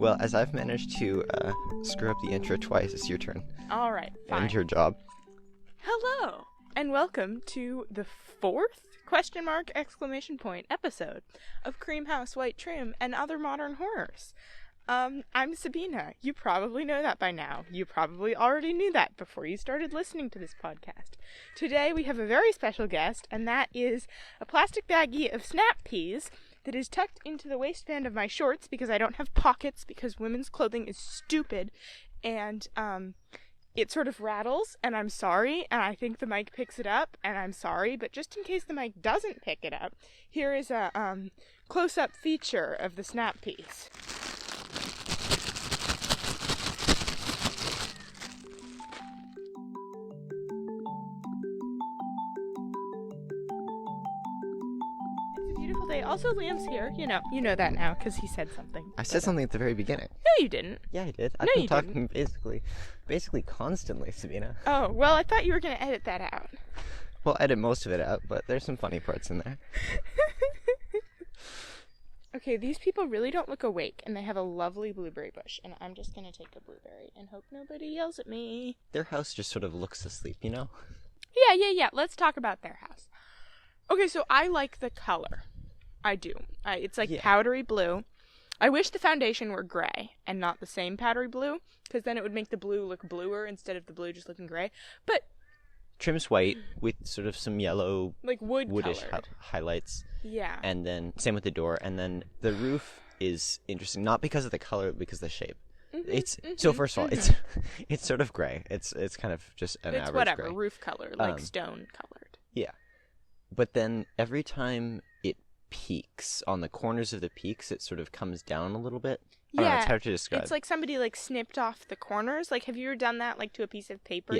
Well, as I've managed to screw up the intro twice, it's your turn. All right, fine. And your job. Hello, and welcome to the fourth ? Episode of Cream House, White Trim, and Other Modern Horrors. I'm Sabina. You probably know that by now. You probably already knew that before you started listening to this podcast. Today we have a very special guest, and that is a plastic baggie of snap peas that is tucked into the waistband of my shorts because I don't have pockets because women's clothing is stupid, and it sort of rattles, and I'm sorry, and I think the mic picks it up, and I'm sorry, but just in case the mic doesn't pick it up, here is a close-up feature of the snap peas. It's a beautiful day. Also, Liam's here. You know that now because he said something. I said something at the very beginning. No, you didn't. Yeah, I did. No, I've been you talking basically constantly, Sabina. Oh, well, I thought you were going to edit that out. Well, edit most of it out, but there's some funny parts in there. Okay, these people really don't look awake, and they have a lovely blueberry bush, and I'm just going to take a blueberry and hope nobody yells at me. Their house just sort of looks asleep, you know? Yeah. Let's talk about their house. Okay, so I like the color. I do. It's like powdery blue. I wish the foundation were gray and not the same powdery blue, because then it would make the blue look bluer instead of the blue just looking gray. But Trim's white with sort of some yellow, like woodish colored. highlights. Yeah. And then same with the door. And then the roof is interesting, not because of the color, but because of the shape. So first of all, it's sort of gray. It's kind of just an average whatever, gray. roof color, like stone colored. Yeah. But then every time it peaks, on the corners of the peaks, it sort of comes down a little bit. I don't know, it's hard to describe. It's like somebody snipped off the corners. Like, have you ever done that to a piece of paper,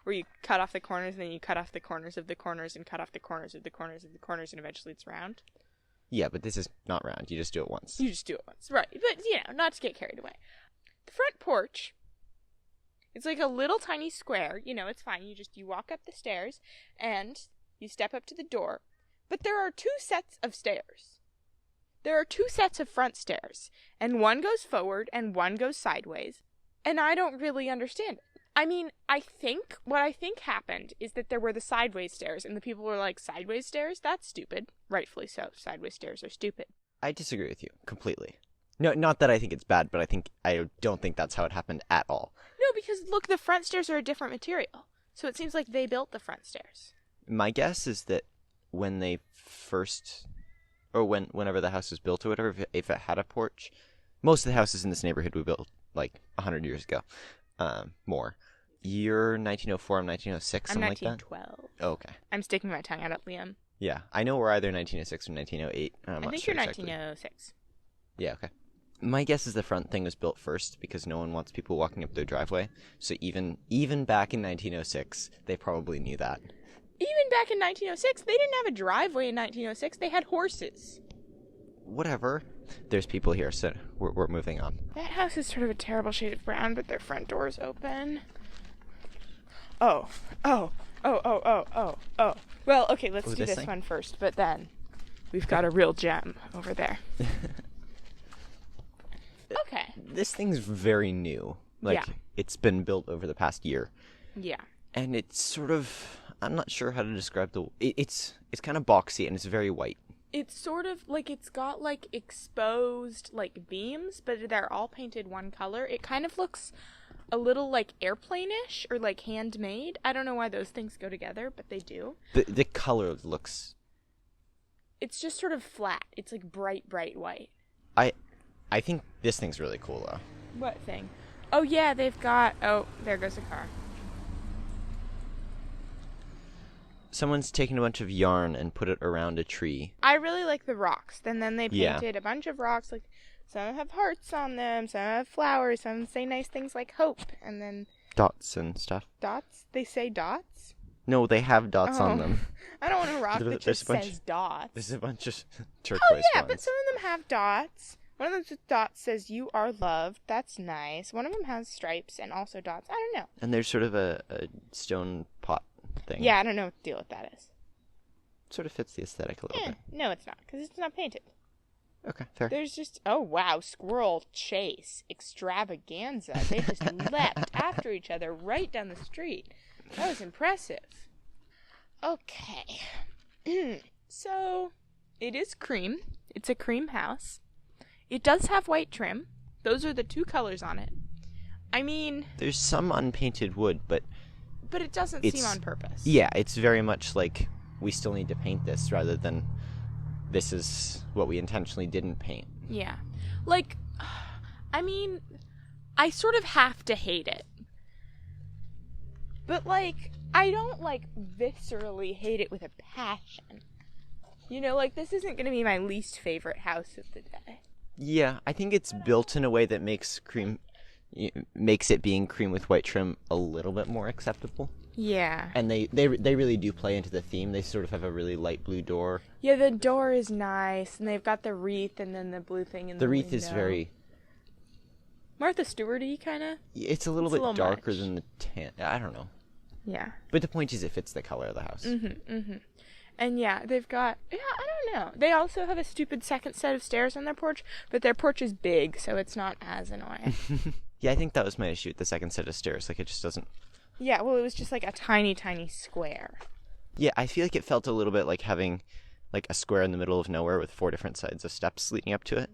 where you cut off the corners and then you cut off the corners of the corners and cut off the corners of the corners of the corners and eventually it's round? Yeah, but this is not round. You just do it once. Right. But, not to get carried away. The front porch, it's like a little tiny square. It's fine. You walk up the stairs and you step up to the door. But there are two sets of stairs. There are two sets of front stairs, and one goes forward and one goes sideways, and I don't really understand it. I mean, what I think happened is that there were the sideways stairs, and the people were like, sideways stairs? That's stupid. Rightfully so. Sideways stairs are stupid. I disagree with you completely. No, not that I think it's bad, but I don't think that's how it happened at all. No, because look, the front stairs are a different material, so it seems like they built the front stairs. My guess is that when they first, or whenever the house was built or whatever, if it had a porch, most of the houses in this neighborhood were built like 100 years ago, more. You're 1904, I'm 1906, something like that? I'm 1912. Oh, okay. I'm sticking my tongue out at Liam. Yeah, I know we're either 1906 or 1908. I think you're 1906. Yeah, okay. My guess is the front thing was built first because no one wants people walking up their driveway. So even back in 1906, they probably knew that. Even back in 1906, they didn't have a driveway in 1906. They had horses. Whatever. There's people here, so we're moving on. That house is sort of a terrible shade of brown, but their front door is open. Oh. Well, okay, let's do this one first, but then we've got a real gem over there. Okay. This thing's very new. It's been built over the past year. Yeah. And it's sort of, I'm not sure how to describe it's kind of boxy and it's very white. It's sort of it's got exposed beams, but they're all painted one color. It kind of looks a little airplane-ish or handmade. I don't know why those things go together, but they do. The color looks, it's just sort of flat. It's bright white. I think this thing's really cool though. What thing? Oh yeah, they've got, there goes a car. Someone's taken a bunch of yarn and put it around a tree. I really like the rocks. And then they painted a bunch of rocks. Some have hearts on them, some have flowers, some say nice things like hope, and then dots and stuff. Dots? They say dots? No, they have dots on them. I don't want a rock that just says dots. There's a bunch of turquoise ones. But some of them have dots. One of them with dots says, "You are loved." That's nice. One of them has stripes and also dots. I don't know. And there's sort of a stone pot thing. Yeah, I don't know what the deal with that is. Sort of fits the aesthetic a little bit. No, it's not, because it's not painted. Okay, fair. There's just, oh wow, squirrel chase extravaganza. They just leapt after each other right down the street. That was impressive. Okay. So, it is cream. It's a cream house. It does have white trim. Those are the two colors on it. I mean... There's some unpainted wood, but it doesn't seem on purpose. Yeah, it's very much like we still need to paint this rather than this is what we intentionally didn't paint. Yeah. Like, I mean, I sort of have to hate it. But, like, I don't, like, viscerally hate it with a passion. You know, like, this isn't going to be my least favorite house of the day. Yeah, I think it's built in a way that makes it being cream with white trim a little bit more acceptable. Yeah. And they really do play into the theme. They sort of have a really light blue door. Yeah, the door is nice, and they've got the wreath and then the blue thing in the window. The wreath is very... Martha Stewart-y, kind of. It's a little bit darker than the tan. I don't know. Yeah. But the point is it fits the color of the house. And yeah, they've got... Yeah, I don't know. They also have a stupid second set of stairs on their porch, but their porch is big, so it's not as annoying. Yeah, I think that was my issue with the second set of stairs. Like, it just doesn't... Yeah, well, it was just like a tiny, tiny square. Yeah, I feel like it felt a little bit like having like a square in the middle of nowhere with 4 different sides of steps leading up to it.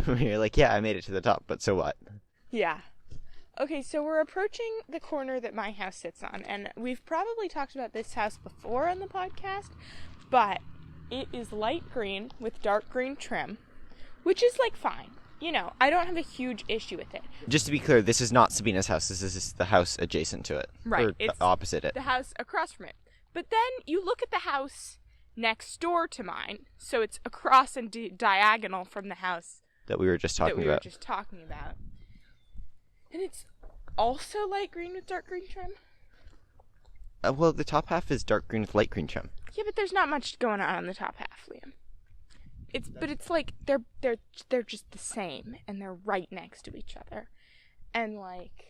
Where you're like, yeah, I made it to the top, but so what? Yeah. Okay, so we're approaching the corner that my house sits on, and we've probably talked about this house before on the podcast, but it is light green with dark green trim, which is like fine. You know, I don't have a huge issue with it. Just to be clear, this is not Sabina's house. This is the house adjacent to it. Right. Or it's opposite it. the house across from it. But then you look at the house next door to mine, so it's across and diagonal from the house that we were just talking about. And it's also light green with dark green trim? Well, the top half is dark green with light green trim. Yeah, but there's not much going on the top half, Liam. It's like they're just the same, and they're right next to each other, and like.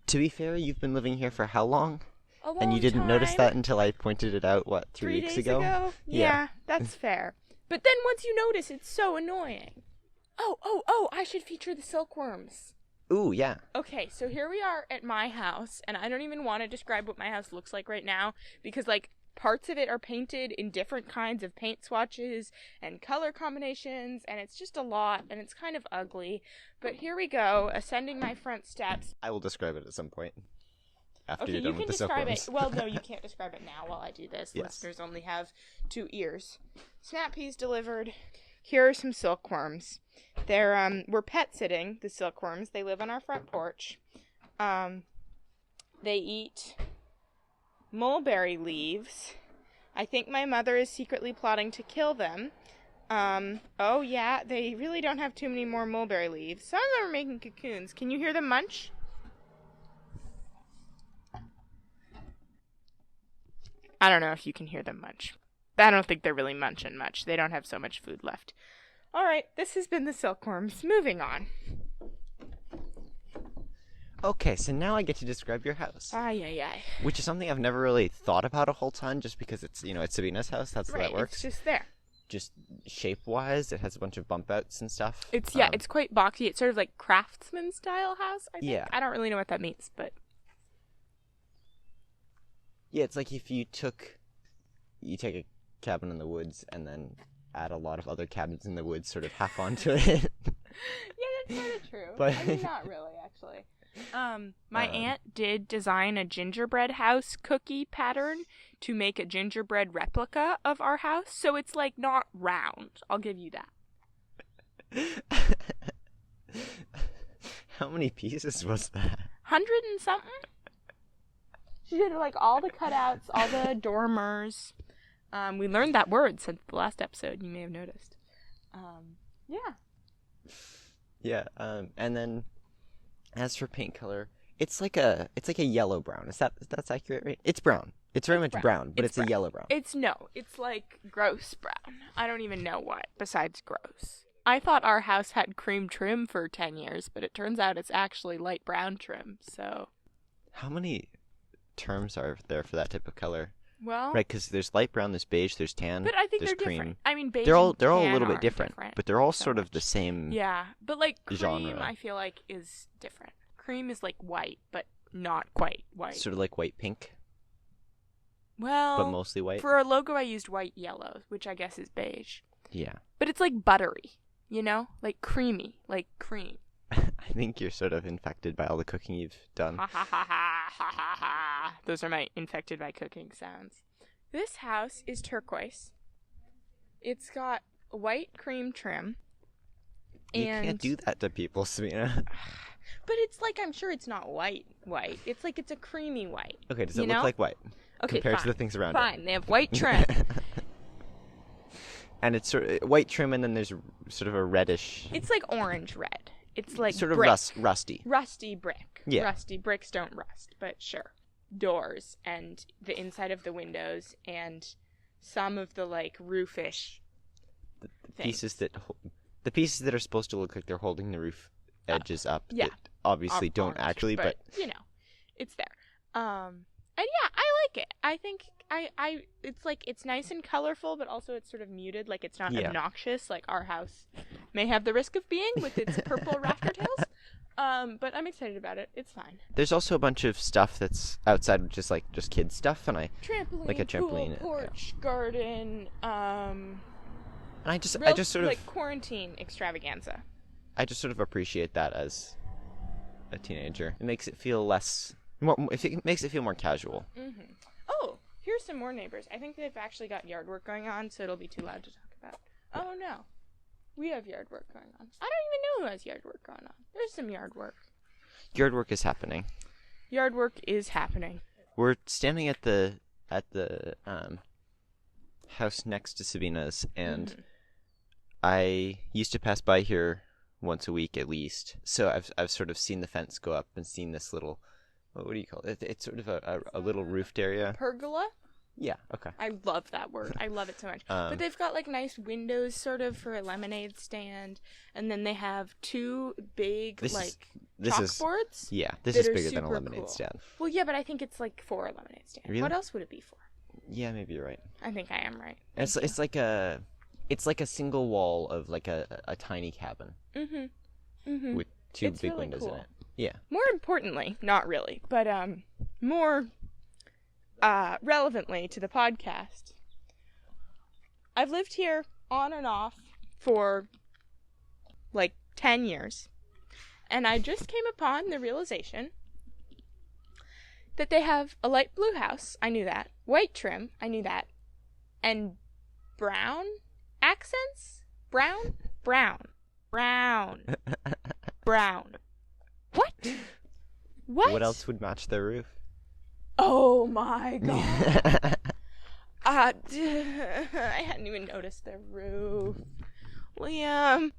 To be fair, you've been living here for how long? A long and you didn't time. Notice that until I pointed it out. What, 3 weeks days ago? Yeah, that's fair. But then once you notice, it's so annoying. Oh! I should feature the silkworms. Ooh, yeah. Okay, so here we are at my house, and I don't even want to describe what my house looks like right now because like. Parts of it are painted in different kinds of paint swatches and color combinations, and it's just a lot, and it's kind of ugly. But here we go, ascending my front steps. I will describe it at some point. After Okay, you're you done can with the describe it. silkworms. Well, no, you can't describe it now while I do this. Yes. Listeners only have 2 ears. Snap peas delivered. Here are some silkworms. We're pet sitting the silkworms. They live on our front porch. They eat mulberry leaves. I think my mother is secretly plotting to kill them. Oh yeah, they really don't have too many more mulberry leaves. Some of them are making cocoons. Can you hear them munch? I don't know if you can hear them munch. I don't think they're really munching much. They don't have so much food left. Alright, this has been the silkworms. Moving on. Okay, so now I get to describe your house. Ay. Which is something I've never really thought about a whole ton, just because it's, it's Sabina's house. That's how that works. It's just there. Just shape-wise, it has a bunch of bump outs and stuff. It's quite boxy. It's sort of like craftsman style house, I think. Yeah. I don't really know what that means, but... Yeah, it's like if you take a cabin in the woods and then add a lot of other cabins in the woods sort of half onto it. Yeah, that's sort of true. But... I mean, not really, actually. My aunt did design a gingerbread house cookie pattern to make a gingerbread replica of our house, so it's like not round. I'll give you that. How many pieces was that? 100 and something? She did like all the cutouts, all the dormers. We learned that word since the last episode, you may have noticed. Yeah. Yeah, and then as for paint color, it's like a yellow brown. That's accurate, right? It's brown. It's very much brown, but it's a yellow brown. It's like gross brown. I don't even know what besides gross. I thought our house had cream trim for 10 years, but it turns out it's actually light brown trim, so. How many terms are there for that type of color? Well, right? Because there's light brown, there's beige, there's tan, but I think there's they're cream. different. I mean, beige They're all and a tan little are bit different, but they're all so sort of the much. same Yeah, but like cream, genre. I feel like is different. Cream is like white, but not quite white. Sort of like white pink, Well, but mostly white. For our logo, I used white yellow, which I guess is beige. Yeah. But it's like buttery, you know, like creamy, like cream. I think you're sort of infected by all the cooking you've done. Ha ha ha ha ha ha ha. Those are my infected by cooking sounds. This house is turquoise. It's got white cream trim. You can't do that to people, Sabina. But it's like, I'm sure it's not white. It's like it's a creamy white. Okay, does it look like white? Okay, compared fine. to the things around Fine, they have white trim. And it's sort of white trim, and then there's sort of a reddish. It's like orange red. It's like sort of brick. rusty. Rusty brick. Yeah. Rusty bricks don't rust, but sure. Doors and the inside of the windows and some of the like roofish The pieces that are supposed to look like they're holding the roof edges up. Yeah. That obviously don't actually, but you know, it's there. And yeah, I like it. I think it's like it's nice and colorful, but also it's sort of muted. Like it's not obnoxious, like our house may have the risk of being with its purple rafter tails. But I'm excited about it. It's fine. There's also a bunch of stuff that's outside, which is like just kids stuff, and Trampoline, like a trampoline, pool, porch, garden. And I just sort of like quarantine extravaganza. I just sort of appreciate that as a teenager. It makes it feel it makes it feel more casual. Mm-hmm. Oh, here's some more neighbors. I think they've actually got yard work going on, so it'll be too loud to talk about. Oh no, we have yard work going on. I don't even know who has yard work going on. There's some yard work. Yard work is happening. Yard work is happening. We're standing at the house next to Sabina's, and I used to pass by here once a week at least. So I've sort of seen the fence go up and seen this little, what do you call it? It's sort of a little roofed area. Pergola? Yeah, okay. I love that word. I love it so much. But they've got like nice windows sort of for a lemonade stand, and then they have two big chalkboards. This is bigger than a lemonade stand. Well, yeah, but I think it's like for a lemonade stand. Really? What else would it be for? Yeah, maybe you're right. I think I am right. It's like a single wall of like a tiny cabin. With two It's big really windows cool. in it. Yeah. More importantly, not really, but more relevantly to the podcast, I've lived here on and off for like 10 years, and I just came upon the realization that they have a light blue house. I knew that. White trim. I knew that. And brown accents? Brown? What? What else would match their roof? Oh my god. I hadn't even noticed their roof. Liam.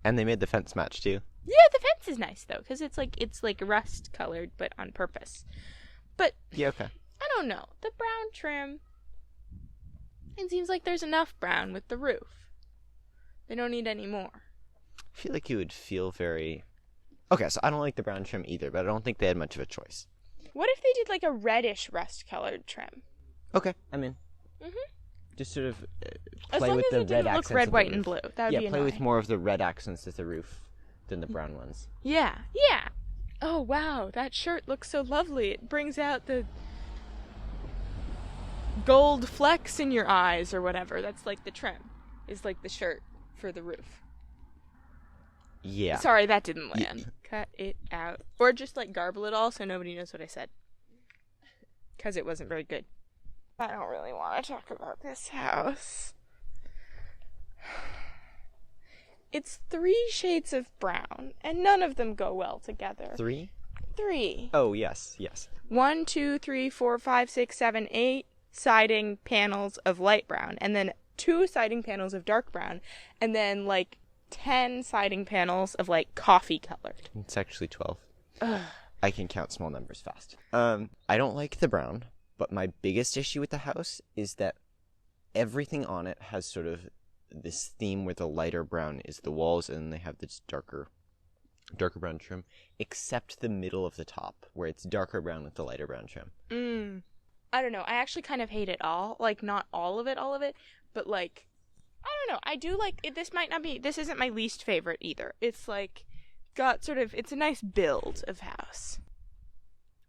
And they made the fence match too. Yeah, the fence is nice though, because it's like rust colored, but on purpose. But yeah, okay. I don't know. The brown trim. It seems like there's enough brown with the roof. They don't need any more. I feel like you would feel very. Okay, so I don't like the brown trim either, but I don't think they had much of a choice. What if they did like a reddish rust colored trim? Okay, I'm in. Just sort of As play long with as the it red didn't accents. look red, of the white, roof. and blue. That would be play annoying. with more of the red accents of the roof than the brown ones. Yeah. Oh wow, that shirt looks so lovely. It brings out the gold flecks in your eyes or whatever. That's like the trim. Is like the shirt for the roof. Yeah. Sorry, that didn't land. Cut it out. Or just like garble it all so nobody knows what I said. Because it wasn't very good. I don't really want to talk about this house. It's 3 shades of brown, and none of them go well together. 3? 3. Oh, yes. 1, 2, 3, 4, 5, 6, 7, 8 siding panels of light brown, and then 2 siding panels of dark brown, and then like 10 siding panels of like coffee colored. It's actually 12. Ugh. I can count small numbers fast. I don't like the brown, but my biggest issue with the house is that everything on it has sort of this theme where the lighter brown is the walls, and they have this darker brown trim, except the middle of the top, where it's darker brown with the lighter brown trim. I don't know. I actually kind of hate it all. Like, not all of it, but like, I don't know. I do like it. This isn't my least favorite either. It's like, it's a nice build of house.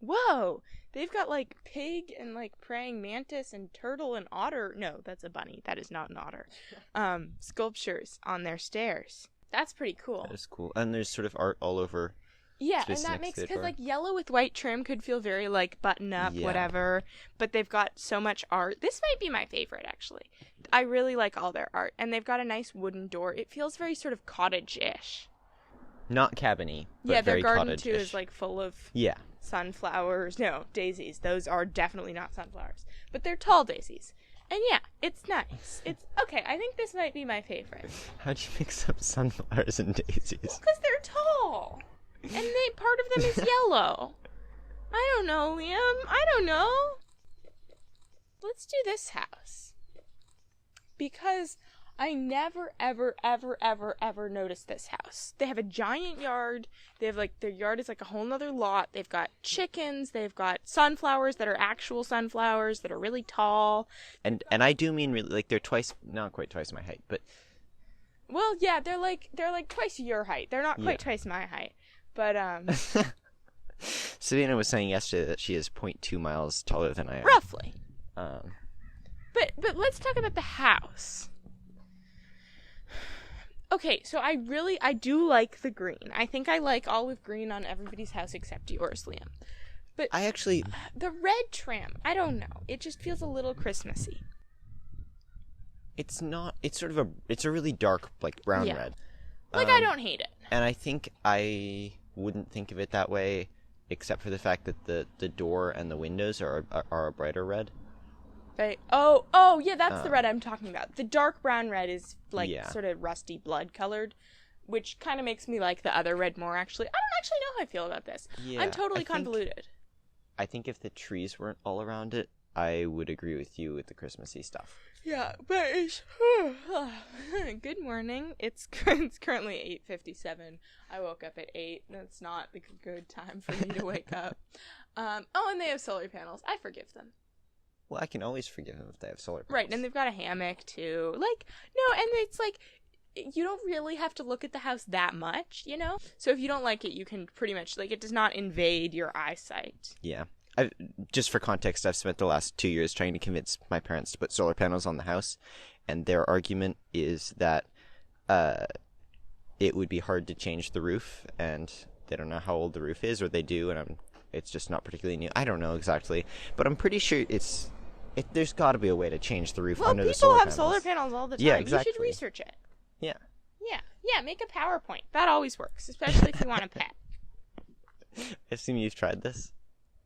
Whoa! They've got like pig and like praying mantis and turtle and otter. No, that's a bunny. That is not an otter. Sculptures on their stairs. That's pretty cool. That is cool. And there's sort of art all over. Yeah, and that makes, because like yellow with white trim could feel very like button up, whatever, but they've got so much art. This might be my favorite, actually. I really like all their art, and they've got a nice wooden door. It feels very sort of cottage-ish. Not cabiny, but yeah, their very garden cottage-ish. too is like full of sunflowers. No, daisies. Those are definitely not sunflowers, but they're tall daisies. And yeah, it's nice. It's okay. I think this might be my favorite. How'd you mix up sunflowers and daisies? Because they're tall. And part of them is yellow. I don't know, Liam. I don't know. Let's do this house. Because I never, ever, ever, ever, ever noticed this house. They have a giant yard. They have like, their yard is like a whole nother lot. They've got chickens. They've got sunflowers that are actual sunflowers that are really tall. And I do mean really, like, they're not quite twice my height, but. Well, yeah, they're like twice your height. They're not quite twice my height. But, Sabina was saying yesterday that she is 0.2 miles taller than I am. Roughly. But let's talk about the house. Okay, so I do like the green. I think I like olive green on everybody's house except yours, Liam. But I actually... the red trim, I don't know. It just feels a little Christmassy. It's not... It's sort of it's a really dark, like, brown red. Like, I don't hate it. And I think I wouldn't think of it that way, except for the fact that the door and the windows are a brighter red. Right. Oh, yeah, that's the red I'm talking about. The dark brown red is, like, sort of rusty blood colored, which kind of makes me like the other red more, actually. I don't actually know how I feel about this. Yeah, I'm totally convoluted. I think if the trees weren't all around it, I would agree with you with the Christmassy stuff. Yeah, but it's... Good morning. It's currently 8:57. I woke up at 8. That's not the good time for me to wake up. And they have solar panels. I forgive them. Well, I can always forgive them if they have solar panels. Right, and they've got a hammock, too. Like, no, and it's like, you don't really have to look at the house that much, you know? So if you don't like it, you can pretty much, like, it does not invade your eyesight. Yeah. Just for context, I've spent the last 2 years trying to convince my parents to put solar panels on the house, and their argument is that it would be hard to change the roof, and they don't know how old the roof is, or they do, and it's just not particularly new. I don't know exactly, but I'm pretty sure there's got to be a way to change the roof under the solar panels. Well, people have solar panels all the time. Yeah, exactly. You should research it. Yeah. Yeah, make a PowerPoint. That always works, especially if you want a pet. I assume you've tried this?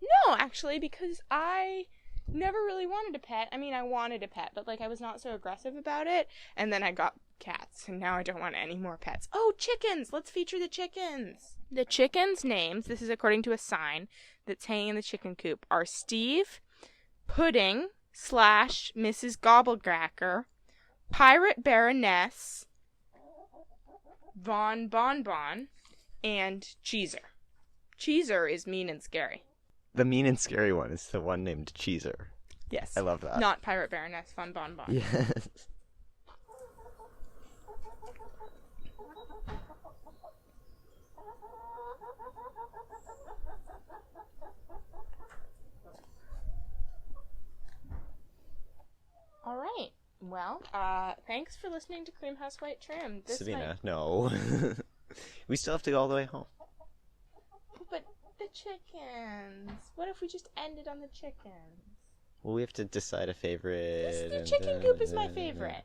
No, actually, because I never really wanted a pet. I mean, I wanted a pet, but, like, I was not so aggressive about it. And then I got cats, and now I don't want any more pets. Oh, chickens! Let's feature the chickens. The chickens' names, this is according to a sign that's hanging in the chicken coop, are Steve, Pudding / Mrs. Gobblecracker, Pirate Baroness, Von Bonbon, and Cheeser. Cheeser is mean and scary. The mean and scary one is the one named Cheeser. Yes. I love that. Not Pirate Baroness, Von Bonbon. Yes. All right. Well, thanks for listening to Cream House White Trim. Sabina, no. We still have to go all the way home. But the chickens. What if we just ended on the chickens? Well, we have to decide a favorite. The chicken coop is my favorite.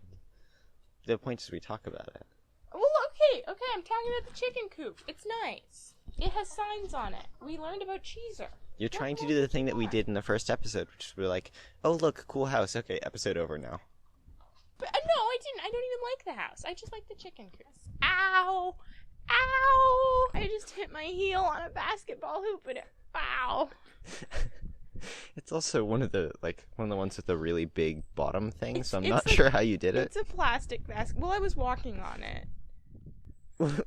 The point is we talk about it. Well, okay, I'm talking about the chicken coop. It's nice. It has signs on it. We learned about Cheeser. You're trying to do the thing that we did in the first episode, which is we're like, oh, look, cool house. Okay, episode over now. But no, I didn't. I don't even like the house. I just like the chicken coops. Ow! Ow! I just hit my heel on a basketball hoop and it... Ow! It's also one of the ones with the really big bottom thing, so I'm not sure how you did it. It's a plastic basket. Well, I was walking on it.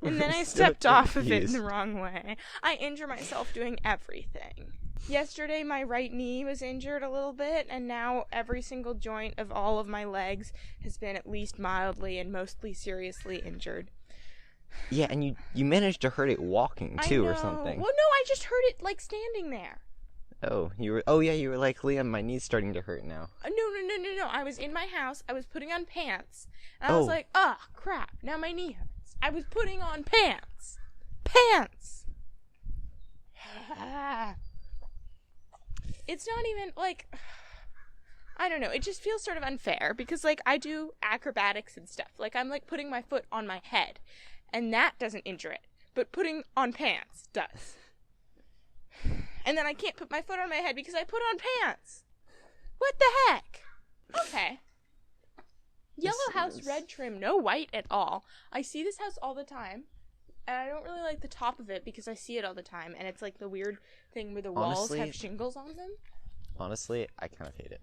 And then I stepped off of it in the wrong way. I injure myself doing everything. Yesterday, my right knee was injured a little bit, and now every single joint of all of my legs has been at least mildly and mostly seriously injured. Yeah, and you managed to hurt it walking, too, or something. Well, no, I just hurt it, like, standing there. You were like, Liam, my knee's starting to hurt now. No. I was in my house, I was putting on pants, and I was like, oh, crap, now my knee hurts. I was putting on pants. Pants! It's not even, like, I don't know, it just feels sort of unfair, because, like, I do acrobatics and stuff. Like, I'm, like, putting my foot on my head, and that doesn't injure it, but putting on pants does. And then I can't put my foot on my head because I put on pants. What the heck? Okay. Yellow house, red trim, no white at all. I see this house all the time, and I don't really like the top of it because I see it all the time, and it's like the weird thing where the walls have shingles on them. Honestly, I kind of hate it.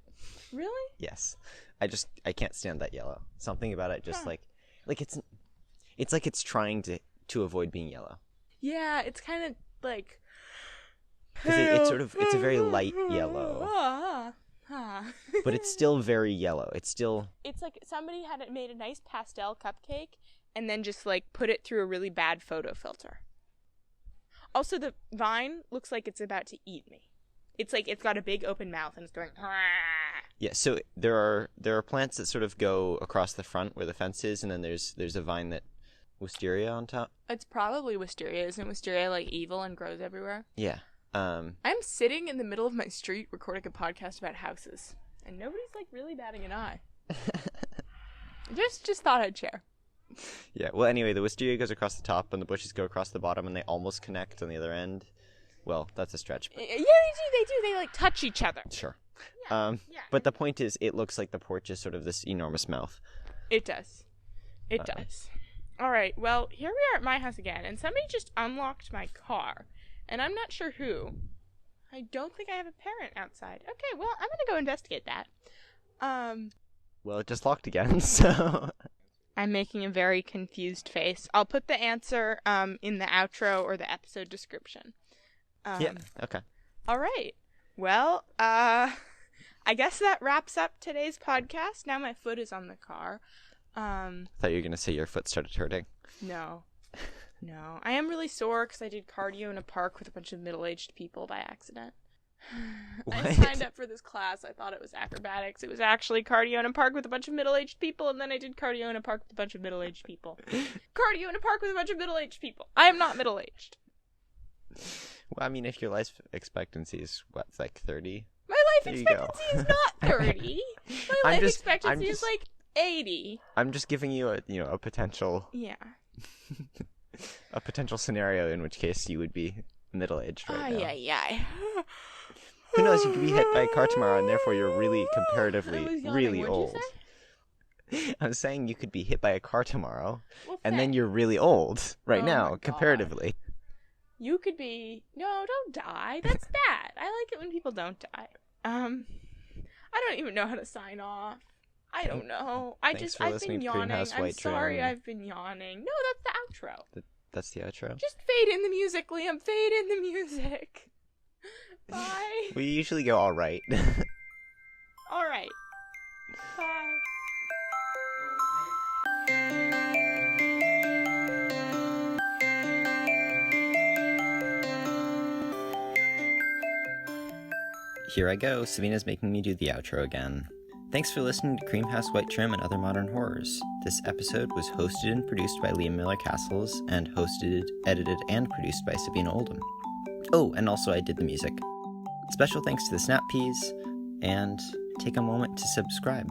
Really? Yes. I can't stand that yellow. Something about it just like it's like it's trying to avoid being yellow. Yeah, it's kind of like... It's a very light yellow. But it's still very yellow. It's like somebody had made a nice pastel cupcake and then just like put it through a really bad photo filter. Also, the vine looks like it's about to eat me. It's like it's got a big open mouth and it's going. Yeah, so there are plants that sort of go across the front where the fence is, and then there's a vine that wisteria on top. It's probably wisteria. Isn't wisteria like evil and grows everywhere? Yeah. I'm sitting in the middle of my street recording a podcast about houses, and nobody's like really batting an eye. just thought I'd share. Yeah. Well, anyway, the wisteria goes across the top, and the bushes go across the bottom, and they almost connect on the other end. Well, that's a stretch. But... Yeah, they do. They like touch each other. Sure. Yeah. But the point is, it looks like the porch is sort of this enormous mouth. It does. It does. All right. Well, here we are at my house again, and somebody just unlocked my car. And I'm not sure who. I don't think I have a parent outside. Okay, well, I'm going to go investigate that. Well, it just locked again, so... I'm making a very confused face. I'll put the answer in the outro or the episode description. Yeah, okay. All right. Well, I guess that wraps up today's podcast. Now my foot is on the car. I thought you were going to say your foot started hurting. No. No, I am really sore because I did cardio in a park with a bunch of middle-aged people by accident. What? I signed up for this class. I thought it was acrobatics. It was actually cardio in a park with a bunch of middle-aged people, and then I did cardio in a park with a bunch of middle-aged people. Cardio in a park with a bunch of middle-aged people. I am not middle-aged. Well, I mean, if your life expectancy is, what, like 30? My life expectancy is not 30. My life expectancy is like 80. I'm just giving you a potential... Yeah. A potential scenario in which case you would be middle-aged right now. Yeah. Who knows, you could be hit by a car tomorrow and therefore you're really comparatively really old. I was saying you could be hit by a car tomorrow and then you're really old right now, comparatively. You could be... No, don't die. That's bad. I like it when people don't die. I don't even know how to sign off. I don't know. I've been yawning. I'm sorry I've been yawning. No, that's the outro. That's the outro? Just fade in the music, Liam. Fade in the music. Bye. We usually go all right. All right. Bye. Here I go. Sabina's making me do the outro again. Thanks for listening to Creamhouse White Trim and Other Modern Horrors. This episode was hosted and produced by Liam Miller Castles, and hosted, edited, and produced by Sabina Oldham. Oh, and also I did the music. Special thanks to the Snap Peas, and take a moment to subscribe.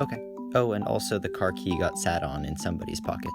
Okay. Oh, and also the car key got sat on in somebody's pocket.